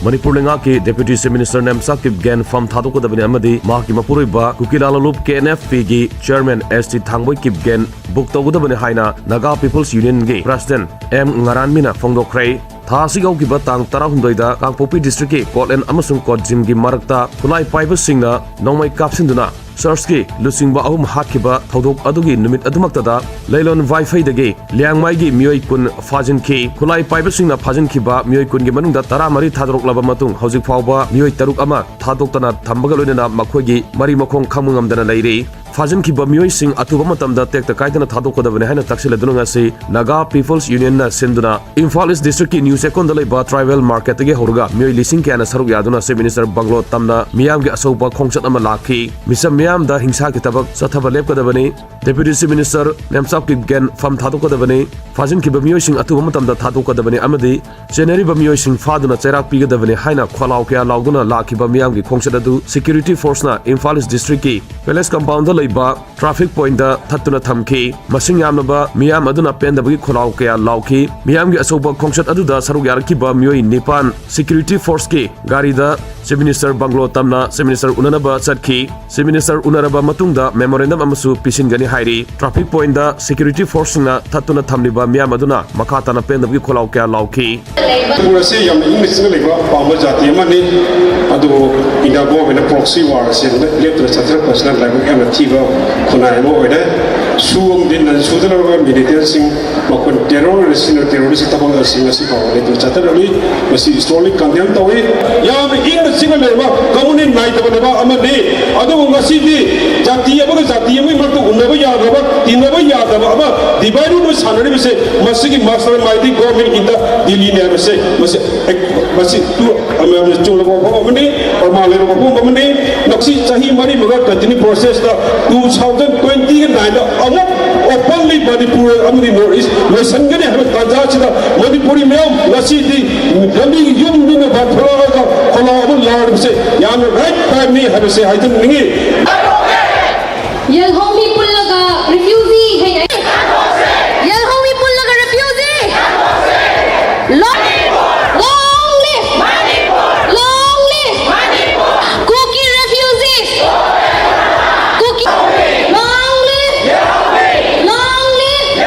Manipur lenga ki Deputy Chief Minister Namsa Kipgen Fam Thadoko Dabani Amadi Mahaki Mapuroi Kukilalup KNFP gi Chairman ST Thangboy Kipgen Book Togudabani Haina Naga People's Union gi President M Ngaranmina Fongdokhrei Thasi gau ki batang tarahundoida Kangpopi District ki Kotlen amasung Kotjim gi marakta Kulai Paiba Singna Nongmai Kapsinduna Sarski Lusingba ahum hakiba Thodok adugi numit adumaktada Leilon Wi-Fi dagi Liangmai gi Mioi kun Fajin ki Kulai Paiba Singna Fajin kiba Mioi kun gi manungda Taramari Thadrok laba matung Hojik Fauba Mioi Taruk ama Thadoktana Thambaga loinana Makhoi Mari Makhong Khamungamdana Leiri Fajin ki Bamyoi Singh atuba matamda tekta kaitana thadokodabane haina taksiladunga se Naga People's Union na senduna Imphal East District ki New Second Leba Tribal Market ge horga Mioi lising kana saruk yaduna se Minister Banglo tamna miyam ge asoba khongchat ama lakhi misam miyam da hingsa ki tabak sathaba lepkodabane Deputy Chief Minister Namsap ki gen fam thadokodabane Fajin ki Bamyoi Singh atuba matamda thadokodabane amadi January Bamyoi Singh faduna cherak pigadabane haina khwalau kya lauguna lakhi bamyam ge khongchat adu Security Force na Imphal East District ki Palace Compound Traffic point da Tatuna Thamki, Masing Yamaba, Miam Aduna Pendabagi Kolauke Lauki, Miam Asoba Kongshat Aduda Sarugarakiba Mioi Nipan, Security Force Ki, Garida, Minister Banglo Tamna, Minister Unanaba Sadki, Minister Unaraba Matunda, Memorandum Amasu Pisingani Hairi, Traffic point da Security Force na Tatuna Tamliba Miam Aduna, Makatana Pendabagi Kolauke Lauki. Purasi yang English ni leba paham jati mana adu indago bena proxy war sen letter chatra personal lagu yang tiba kunai mo ada suam din dan sudah lalu militer sing makon terrorist tabang sing nasi bawa letter chatra ni masih historic kandian tahu yang English sing leba kamunin naik tahu leba amane adu ngasih di jati apa ni mertu unaba ya apa tinaba ya apa dibaru mus hanari masih master mighty government kita dilihat masih tu ambil cuma apa ni orang malah apa ni naksi cahi mari mega continue process dah 2029 dah awak openly Manipur amri Northeast lesson kan ni hanya kaza cita Manipuri memang nasi di kami yum ni nak berpeluang kalau awak lawar mesti yang right time ni harus saya itu ni yang homi pun laga refugee है yang homi pun laga refugee long live Manipur long live Manipur Kuki refugees Kuki long live long live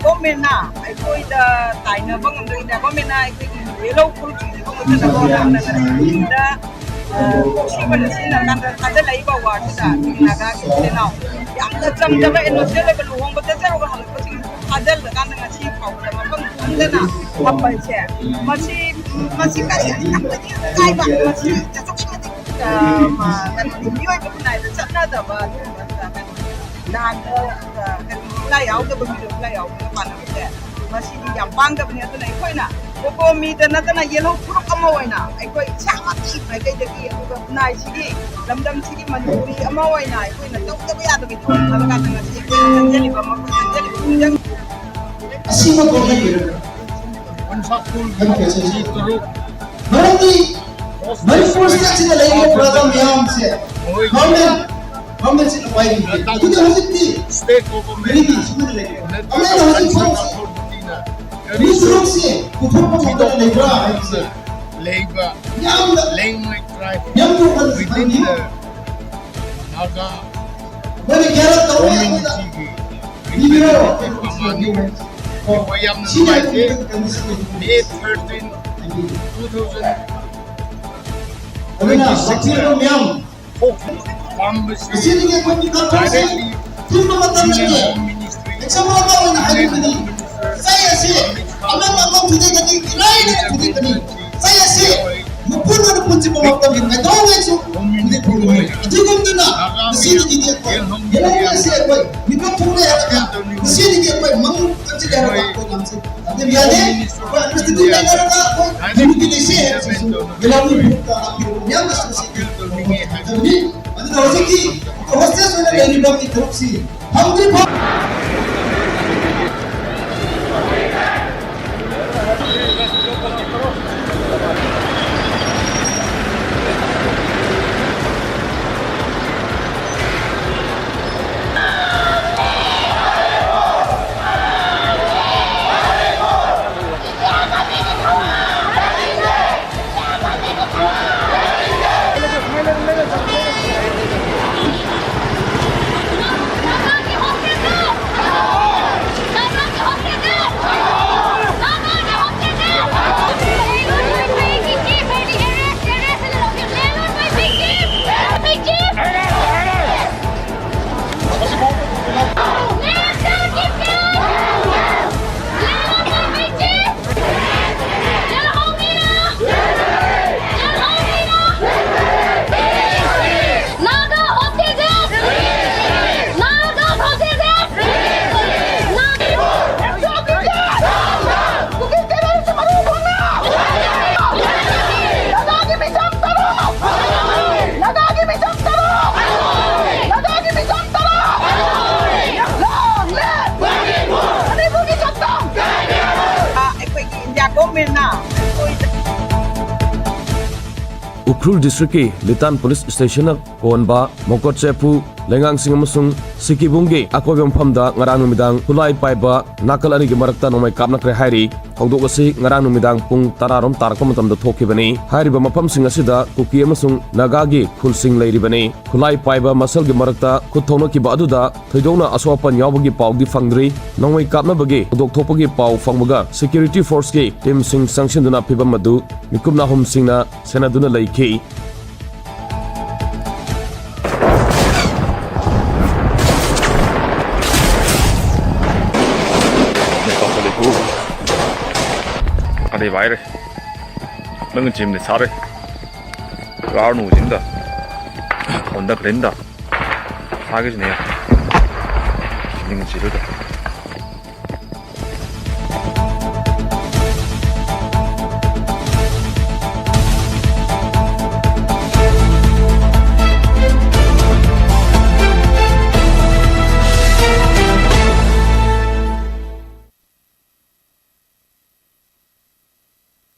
government na ai koi da tai na bang am India government na ai koi yellow full chi bang da go na da si ba si na kan da lai ba wa da na ga ki na yang da cham da ba no se le ba lu hong ba da sa ga hal ko chi adal da kan na chi khau da ma bang da na pa pa che ma si ka ya kai ba ma si ta sa ma kan ni wa ba na da sa na da ba dan la yau da ba mi la yau da pa na da ma si di yang bang da ba ne da nai khoi na ko mi da na da na yellow fruit ama wai na ai koi cha ma chi ai kai da ki ko nai chi di lam dam chi di Manipuri ama wai na ai koi na tok da ba ya da bi to na ka na chi ko jeli ba ma ko jeli bu jang asima ko na ki Unfakul G Turu Marandi Manipur state in the labor program yam se government in fighting to the hositi State Government really sima le amena hositi this room se ku thok ko da labor ai se Labor yam Language Tribe yam to kan within the Naga mari gyara to community ni biro Wayam Sina May 13, 2000 amena sakir ko yam Pharmacy sini ke ko ni ka to se directly tu no matan Union ne Home Ministry example ka na hadi ni saya se amena ko thide ka ni lai ne thide ka ni saya se mupuno no punchi mo makta bin ka daw ne so ni ko ni digum dina sini ki ke ko yela se ko ni ko thune ya ka sini ke ko mang kanchi ka ko nam se ade biade ko anstiti ka ka ko ni ki ni se yela ni ka ya ma se ni ade da hosiki hostes ne ni block ki tropsi हम भी Ukrul District ki Litan Police Station konba Mokot Chepu lengang sing amasung Sikibunggi akobam phamda ngarang numidang hulai paiba nakal ani gi marakta nomai kapna kre hairi hongdok asi ngarang numidang pung tararom tarko matam da thokibani hairiba mafam sing asida kuki amasung nagagi khulsing leiribani hulai paiba masal gi marakta kuthono ki baduda thoidona asopan yawbagi pawdi fangdri nomai kapna bagi hongdok thopagi paw fangbaga security force ki team sing sanction duna phibam madu mikumna hom singna senaduna laiki Ada bayar, mengenjim ni sare, kau nujim dah, onda keren dah, sage ni ya, ini menjiru dah.